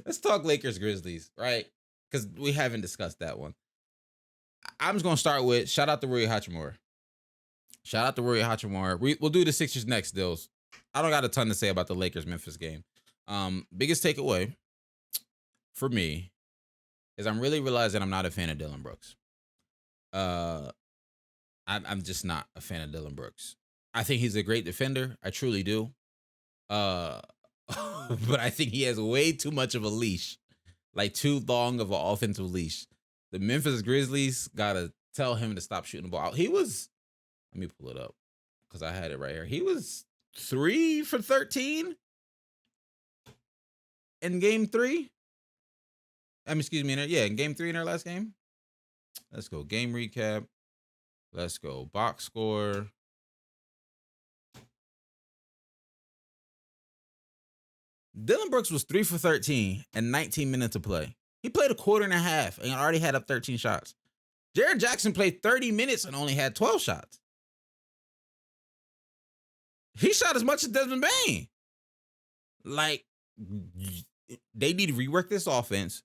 Let's talk Lakers Grizzlies, right? Because we haven't discussed that one. I'm just gonna start with shout out to Rui Hachimura. Shout out to Rui Hachimura. We'll do the Sixers next, Dills. I don't got a ton to say about the Lakers Memphis game. Biggest takeaway for me is I'm really realizing I'm not a fan of Dillon Brooks. I'm just not a fan of Dillon Brooks. I think he's a great defender. I truly do. But I think he has way too much of a leash, like too long of an offensive leash. The Memphis Grizzlies gotta tell him to stop shooting the ball. He was, let me pull it up because I had it right here. He was 3 for 13 in game 3. In game 3 in our last game. Let's go game recap. Let's go box score. Dillon Brooks was 3 for 13 and 19 minutes of play. He played a quarter and a half and already had up 13 shots. Jared Jackson played 30 minutes and only had 12 shots. He shot as much as Desmond Bane. Like, they need to rework this offense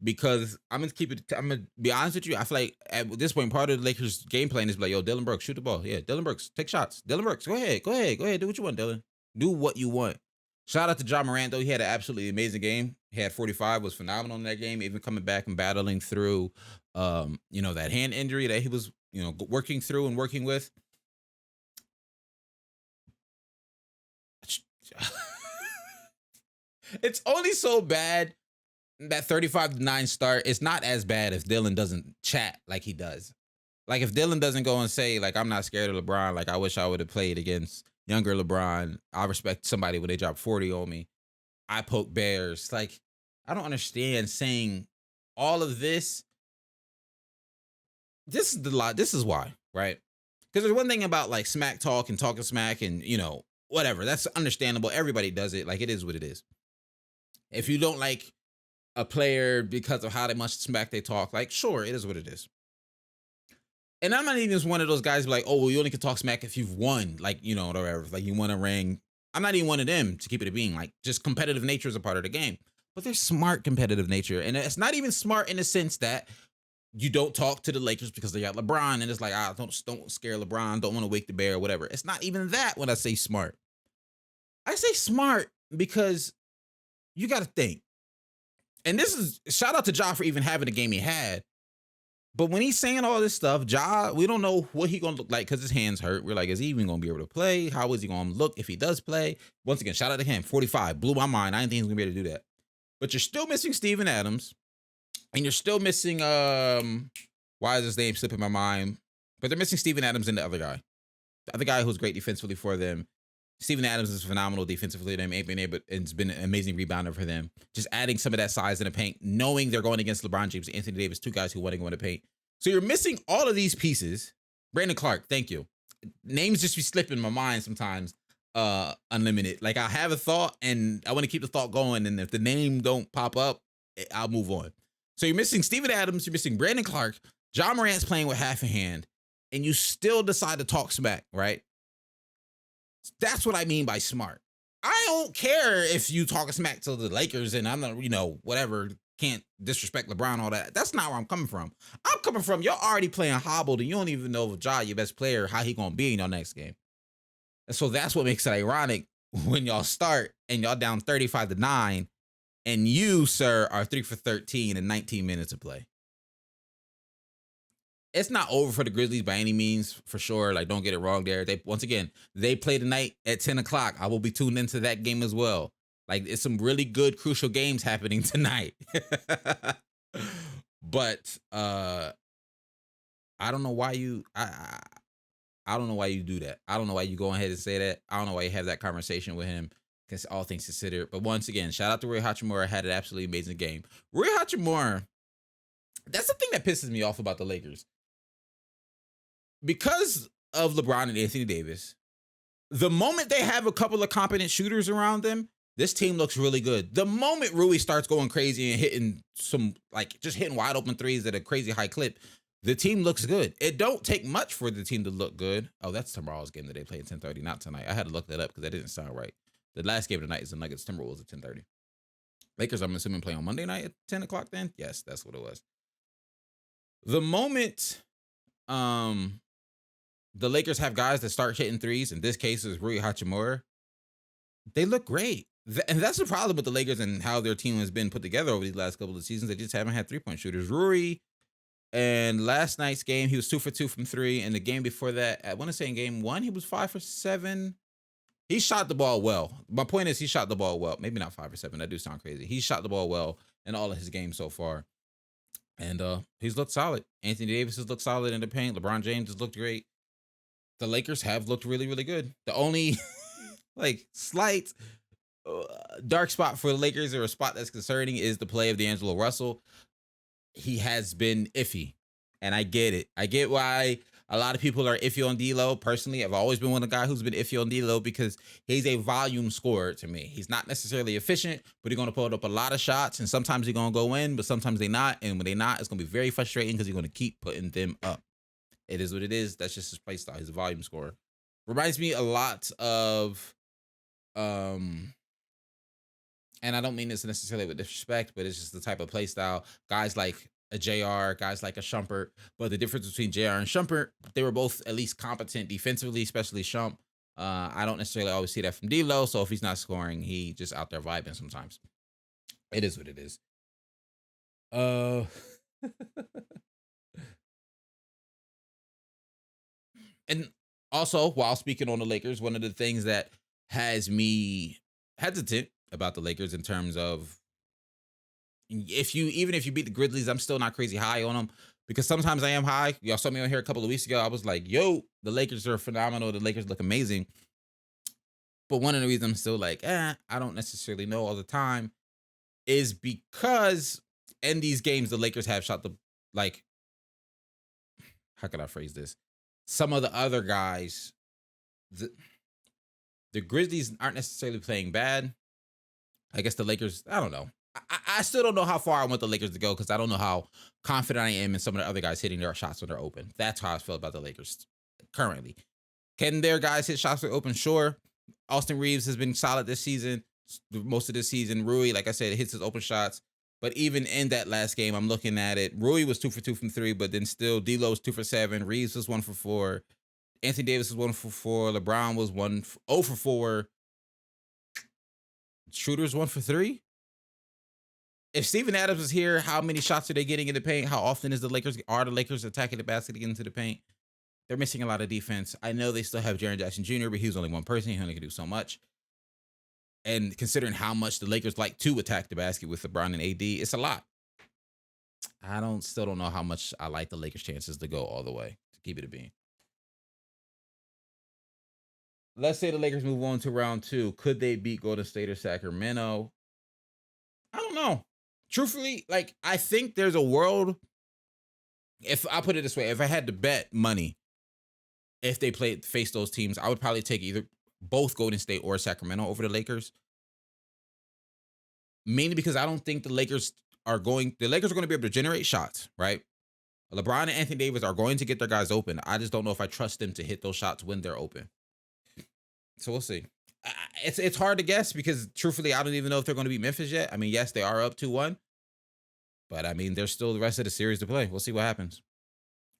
because I'm going to be honest with you. I feel like at this point, part of the Lakers game plan is like, yo, Dillon Brooks, shoot the ball. Yeah, Dillon Brooks, take shots. Dillon Brooks, go ahead. Do what you want, Dillon. Do what you want. Shout out to Ja Morant, though. He had an absolutely amazing game. He had 45, was phenomenal in that game, even coming back and battling through, that hand injury that he was, working through and working with. It's only so bad that 35-9 start. It's not as bad if Dillon doesn't chat like he does. Like if Dillon doesn't go and say, like, I'm not scared of LeBron. Like, I wish I would have played against younger LeBron. I respect somebody when they drop 40 on me. I poke bears. Like, I don't understand saying all of this. This is why, right? Because there's one thing about like smack talk and talking smack and, whatever. That's understandable. Everybody does it. Like, it is what it is. If you don't like a player because of how much smack they talk, like, sure, it is what it is. And I'm not even just one of those guys like, oh, well, you only can talk smack if you've won, like, whatever, like you won a ring. I'm not even one of them, to keep it a being. Like, just competitive nature is a part of the game. But there's smart competitive nature. And it's not even smart in the sense that you don't talk to the Lakers because they got LeBron. And it's like, don't scare LeBron. Don't want to wake the bear or whatever. It's not even that when I say smart. I say smart because you got to think. And this is shout out to Ja for even having the game he had. But when he's saying all this stuff, Ja, we don't know what he's going to look like because his hands hurt. We're like, is he even going to be able to play? How is he going to look if he does play? Once again, shout out to him. 45. Blew my mind. I didn't think he was going to be able to do that. But you're still missing Steven Adams. And you're still missing, why is his name slipping my mind? But they're missing Steven Adams and the other guy. The other guy who's great defensively for them. Steven Adams is phenomenal defensively. It's been an amazing rebounder for them. Just adding some of that size in the paint, knowing they're going against LeBron James, Anthony Davis, two guys who want to go in the paint. So you're missing all of these pieces. Brandon Clark, thank you. Names just be slipping my mind sometimes. Unlimited. Like I have a thought and I want to keep the thought going. And if the name don't pop up, I'll move on. So you're missing Steven Adams. You're missing Brandon Clark. Ja Morant's playing with half a hand. And you still decide to talk smack, right? That's what I mean by smart. I don't care if you talk smack to the Lakers and I'm not, whatever, can't disrespect LeBron, all that. That's not where I'm coming from. I'm coming from, you're already playing hobbled and you don't even know if Ja, your best player, how he going to be in your next game. And so that's what makes it ironic when y'all start and y'all down 35-9 and you, sir, are 3 for 13 and 19 minutes of play. It's not over for the Grizzlies by any means, for sure. Like, don't get it wrong there. They play tonight at 10 o'clock. I will be tuned into that game as well. Like, it's some really good, crucial games happening tonight. But I don't know why you I don't know why you do that. I don't know why you go ahead and say that. I don't know why you have that conversation with him. Because all things considered. But once again, shout out to Rui Hachimura. Had an absolutely amazing game. Rui Hachimura, that's the thing that pisses me off about the Lakers. Because of LeBron and Anthony Davis, the moment they have a couple of competent shooters around them, this team looks really good. The moment Rui starts going crazy and hitting just hitting wide open threes at a crazy high clip, the team looks good. It don't take much for the team to look good. Oh, that's tomorrow's game that they play at 10:30, not tonight. I had to look that up because that didn't sound right. The last game of the night is the Nuggets Timberwolves at 10:30. Lakers, I'm assuming, play on Monday night at 10 o'clock then? Yes, that's what it was. The moment the Lakers have guys that start hitting threes, in this case is Rui Hachimura, they look great. And that's the problem with the Lakers and how their team has been put together over these last couple of seasons. They just haven't had 3-point shooters. Rui, and last night's game, he was 2 for 2 from 3. And the game before that, I want to say in game 1, he was 5 for 7. He shot the ball well. My point is, he shot the ball well. Maybe not 5 or 7. That do sound crazy. He shot the ball well in all of his games so far. And he's looked solid. Anthony Davis has looked solid in the paint. LeBron James has looked great. The Lakers have looked really, really good. The only like slight dark spot for the Lakers, or a spot that's concerning, is the play of D'Angelo Russell. He has been iffy, and I get it. I get why a lot of people are iffy on D'Lo. Personally, I've always been one of the guys who's been iffy on D'Lo because he's a volume scorer to me. He's not necessarily efficient, but he's going to put up a lot of shots, and sometimes he's going to go in, but sometimes they're not. And when they're not, it's going to be very frustrating because he's going to keep putting them up. It is what it is. That's just his play style. He's a volume scorer. Reminds me a lot of, and I don't mean this necessarily with disrespect, but it's just the type of play style. Guys like a JR, guys like a Shumpert. But the difference between JR and Shumpert, they were both at least competent defensively, especially Shump. I don't necessarily always see that from D'Lo. So if he's not scoring, he just out there vibing sometimes. It is what it is. And also, while speaking on the Lakers, one of the things that has me hesitant about the Lakers in terms of, even if you beat the Grizzlies, I'm still not crazy high on them, because sometimes I am high. Y'all saw me on here a couple of weeks ago. I was like, yo, the Lakers are phenomenal. The Lakers look amazing. But one of the reasons I'm still like, I don't necessarily know all the time, is because in these games, the Lakers have shot the, like, how could I phrase this? Some of the other guys, the Grizzlies aren't necessarily playing bad. I guess the Lakers, I don't know. I still don't know how far I want the Lakers to go, because I don't know how confident I am in some of the other guys hitting their shots when they're open. That's how I feel about the Lakers currently. Can their guys hit shots when they're open? Sure. Austin Reeves has been solid this season, most of this season. Rui, like I said, hits his open shots. But even in that last game, I'm looking at it. Rui was 2 for 2 from 3, but then still D'Lo's 2 for 7. Reeves was 1 for 4. Anthony Davis was 1 for 4. LeBron was 0 for 4. Shooters 1 for 3. If Steven Adams was here, how many shots are they getting in the paint? How often are the Lakers attacking the basket to get into the paint? They're missing a lot of defense. I know they still have Jaren Jackson Jr., but he's only one person. He only can do so much. And considering how much the Lakers like to attack the basket with LeBron and AD, it's a lot. I still don't know how much I like the Lakers' chances to go all the way, to keep it a bean. Let's say the Lakers move on to round 2. Could they beat Golden State or Sacramento? I don't know. Truthfully, like, I think there's a world, if I put it this way, if I had to bet money, if they face those teams, I would probably take either both Golden State or Sacramento over the Lakers. Mainly because I don't think the Lakers are going to be able to generate shots, right? LeBron and Anthony Davis are going to get their guys open. I just don't know if I trust them to hit those shots when they're open. So we'll see. It's hard to guess, because truthfully, I don't even know if they're going to beat Memphis yet. I mean, yes, they are up 2-1. But I mean, there's still the rest of the series to play. We'll see what happens.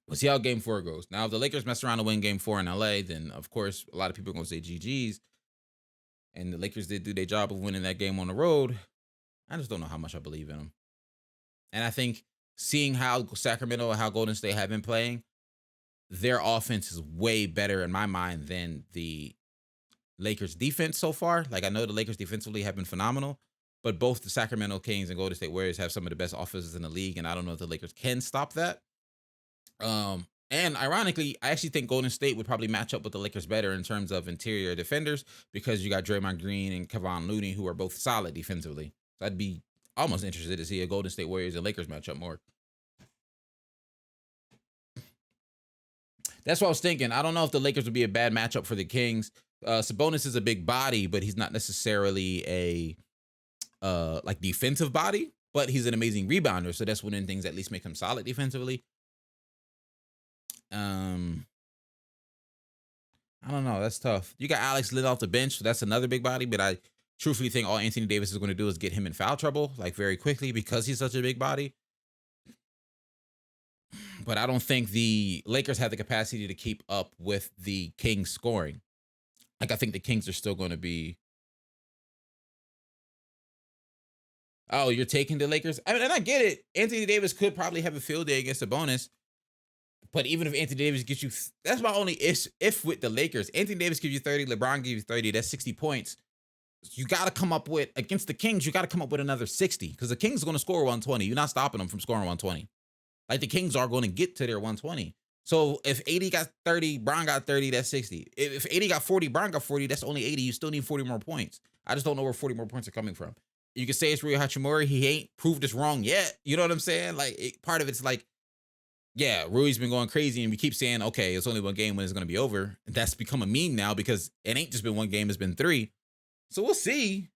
We'll see how game 4 goes. Now, if the Lakers mess around to win game 4 in LA, then of course, a lot of people are going to say GG's. And the Lakers did do their job of winning that game on the road. I just don't know how much I believe in them. And I think seeing how Sacramento and how Golden State have been playing, their offense is way better in my mind than the Lakers defense so far. Like, I know the Lakers defensively have been phenomenal, but both the Sacramento Kings and Golden State Warriors have some of the best offenses in the league, and I don't know if the Lakers can stop that. And ironically, I actually think Golden State would probably match up with the Lakers better in terms of interior defenders, because you got Draymond Green and Kevon Looney, who are both solid defensively. So I'd be almost interested to see a Golden State Warriors and Lakers match up more. That's what I was thinking. I don't know if the Lakers would be a bad matchup for the Kings. Sabonis is a big body, but he's not necessarily a like defensive body, but he's an amazing rebounder. So that's one of the things that at least make him solid defensively. I don't know. That's tough. You got Alex Len off the bench, so that's another big body, but truthfully think all Anthony Davis is going to do is get him in foul trouble, like very quickly, because he's such a big body. But I don't think the Lakers have the capacity to keep up with the Kings scoring. Like, I think the Kings are still going to be. Oh, you're taking the Lakers? I mean, and I get it. Anthony Davis could probably have a field day against Sabonis. But even if Anthony Davis gets you, that's my only if with the Lakers. Anthony Davis gives you 30, LeBron gives you 30, that's 60 points. You got to come up with, against the Kings, you got to come up with another 60, because the Kings are going to score 120. You're not stopping them from scoring 120. Like, the Kings are going to get to their 120. So if AD got 30, Bron got 30, that's 60. If AD got 40, Bron got 40, that's only 80. You still need 40 more points. I just don't know where 40 more points are coming from. You can say it's Rui Hachimura. He ain't proved us wrong yet. You know what I'm saying? Like, part of it's like, yeah, Rui's been going crazy, and we keep saying, okay, it's only one game when it's going to be over. That's become a meme now, because it ain't just been one game, it's been 3. So we'll see.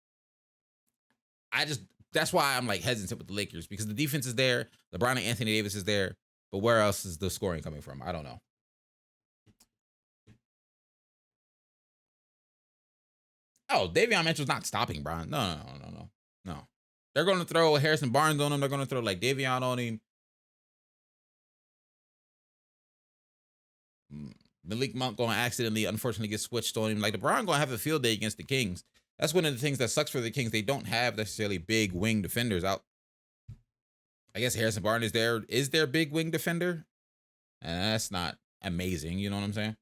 That's why I'm like hesitant with the Lakers, because the defense is there. LeBron and Anthony Davis is there. But where else is the scoring coming from? I don't know. Oh, Davion Mitchell's not stopping Bron. No. They're going to throw Harrison Barnes on him. They're going to throw like Davion on him. Malik Monk going to accidentally, unfortunately, get switched on him. Like, LeBron going to have a field day against the Kings. That's one of the things that sucks for the Kings. They don't have necessarily big wing defenders out. I guess Harrison Barnes is their big wing defender. And that's not amazing. You know what I'm saying?